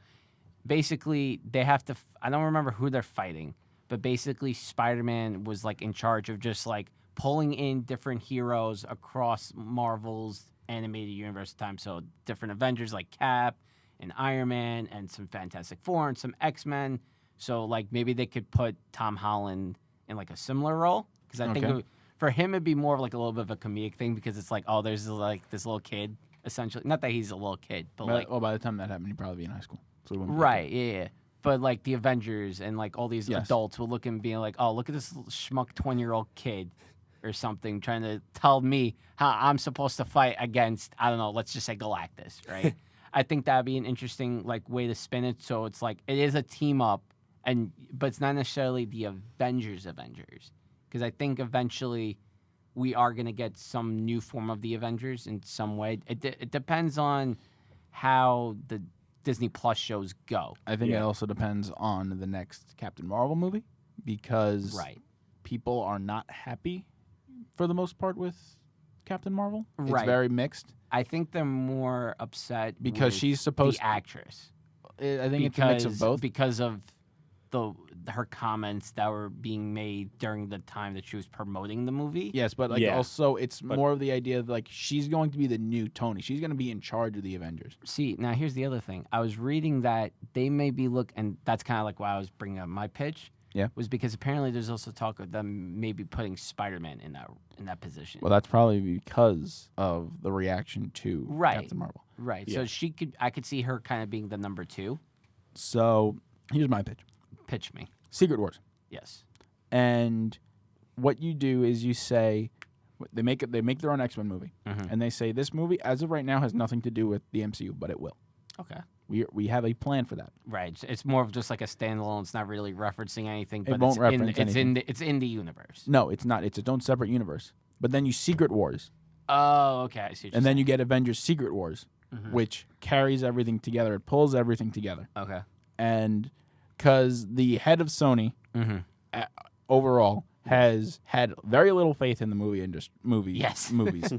basically, they have to. I don't remember who they're fighting, but basically, Spider-Man was like in charge of just like pulling in different heroes across Marvel's animated universe at the time. So different Avengers like Cap and Iron Man and some Fantastic Four and some X-Men. So like maybe they could put Tom Holland in like a similar role because I think for him it'd be more of like a little bit of a comedic thing because it's like, oh, there's like this little kid essentially. Not that he's a little kid, but like by the time that happened, he'd probably be in high school. So right, yeah. But like the Avengers and like all these adults will look and be like, oh, look at this schmuck 20-year-old kid or something trying to tell me how I'm supposed to fight against, I don't know, let's just say Galactus, right? I think that'd be an interesting like way to spin it. So it's like it is a team up, but it's not necessarily the Avengers, because I think eventually we are going to get some new form of the Avengers in some way. It depends on how the Disney Plus shows go. I think it also depends on the next Captain Marvel movie because people are not happy for the most part with Captain Marvel. It's very mixed. I think they're more upset because with she's supposed the actress. I think it's a mix of both. Because of her comments that were being made during the time that she was promoting the movie. Yes, but also it's more of the idea of like she's going to be the new Tony. She's going to be in charge of the Avengers. See, now here's the other thing. I was reading that they may be and that's kind of like why I was bringing up my pitch. Yeah. was because apparently there's also talk of them maybe putting Spider-Man in that position. Well, that's probably because of the reaction to Right. Captain Marvel. Right. Yeah. So I could see her kind of being the number 2. So here's my pitch: Pitch me. Secret Wars. Yes. And what you do is you say they make their own X-Men movie, and they say this movie, as of right now, has nothing to do with the MCU, but it will. Okay. We have a plan for that. Right. It's more of just like a standalone. It's not really referencing anything, but won't reference anything. It's in the universe. No, it's not. It's its own separate universe. But then you Secret Wars, Oh, okay. I see what you're and then saying. you get Avengers Secret Wars, which carries everything together. It pulls everything together. Okay. And because the head of Sony overall has had very little faith in the Yes. movies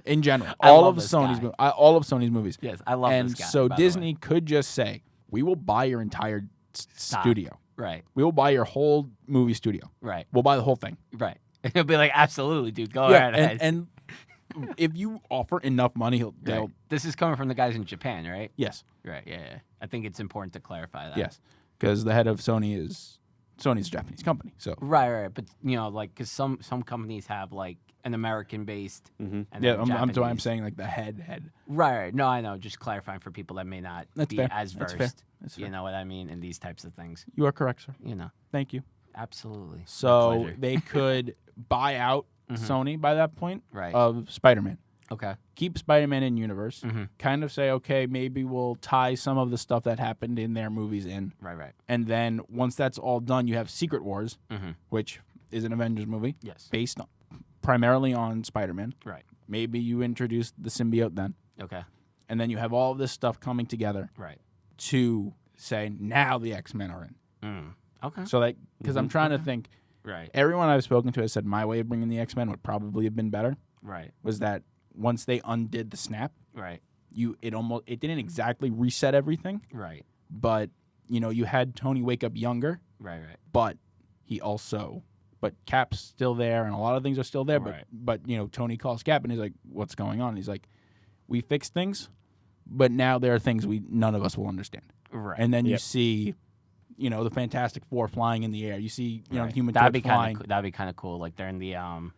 in general. I all love of this Sony's guy. all of Sony's movies. Yes, I love And this guy. so by the way. Disney could just say, "We will buy your entire Stop. studio. Right. We will buy your whole movie studio. Right. We'll buy the whole thing." Right. He'll be like, absolutely, dude. Go ahead. and if you offer enough money, they'll Right. This is coming from the guys in Japan, right? yes, Right. Yeah. I think it's important to clarify that. yes, because the head of Sony's a Japanese company. So Right. But like, because some companies have like an American-based. And yeah, then I'm Japanese. saying like the head. Right. No, I know. Just clarifying for people that may not That's be fair. as That's versed. fair. That's You fair. know what I mean in these types of things. You are correct, sir. Thank you. Absolutely. My So pleasure. they could buy out Sony by that point Right. of Spider-Man. Okay. Keep Spider-Man in universe. Kind of say, okay, maybe we'll tie some of the stuff that happened in their movies in. Right. And then once that's all done, you have Secret Wars, which is an Avengers movie Yes. based primarily on Spider-Man. Right. Maybe you introduce the symbiote then. Okay. And then you have all of this stuff coming together Right. to say, now the X-Men are in. Okay. So that, because I'm trying to think, Right. everyone I've spoken to has said my way of bringing the X-Men would probably have been better, Right. was that once they undid the snap, Right. it didn't exactly reset everything, Right. but you had Tony wake up younger, Right. but Cap's still there and a lot of things are still there, Right. but Tony calls Cap and he's like, what's going on? And he's like, we fixed things, but now there are things none of us will understand. Right. And then you see the Fantastic Four flying in the air. You see Right. Human That'd Torch be flying. that'd be kind of cool. Like they're in the I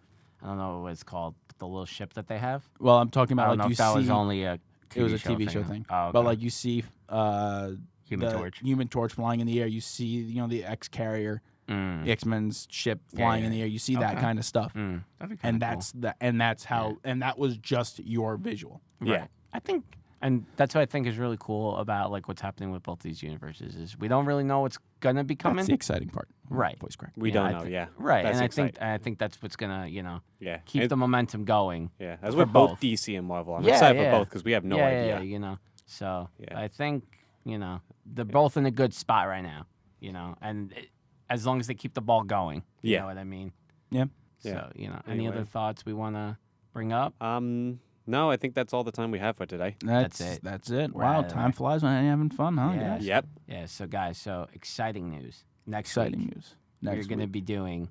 don't know what it's called, the little ship that they have. Well, I'm talking I about don't know like if that was only a it was a TV TV show thing. Oh, okay. But like you see Human Torch. Human Torch flying in the air. You see the X carrier, the X-Men's ship flying in the air. You see that Okay. kind of stuff. That'd be kinda And cool. that's how and that was just your visual. Yeah. I think, and that's what I think is really cool about like what's happening with both these universes is we don't really know what's gonna be coming. That's the exciting part. Right. Voice crack. We Yeah, don't I know. thi- Yeah. Right, That's and exciting. I think that's what's gonna Yeah. keep And- the momentum going. Yeah. As for we're both both. DC and Marvel, I'm Yeah, excited yeah. for both because we have no idea. Yeah. So Yeah. I think they're both in a good spot right now. And as long as they keep the ball going, you Yeah. know what I mean. Yeah. So any Anyway. other thoughts we want to bring up? No, I think that's all the time we have for today. That's it. That's it. We're Wow, out of time there. flies when you're having fun, huh? Yeah. Guys? Yep. Yeah. So guys, exciting news. Next Exciting week, news. we're Next going to week. be doing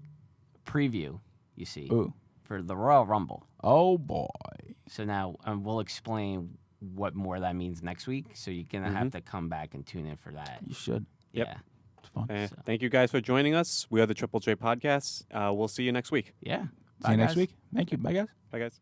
a preview. You see, Ooh. for the Royal Rumble. Oh boy. So now we'll explain what more that means next week. So you're gonna have to come back and tune in for that. You should. Yep. Yeah. It's fun. Eh, So- Thank you guys for joining us. We are the Triple J Podcast. We'll see you next week. Yeah. See Bye, you next guys. week. Thank you. Bye guys. Bye, guys.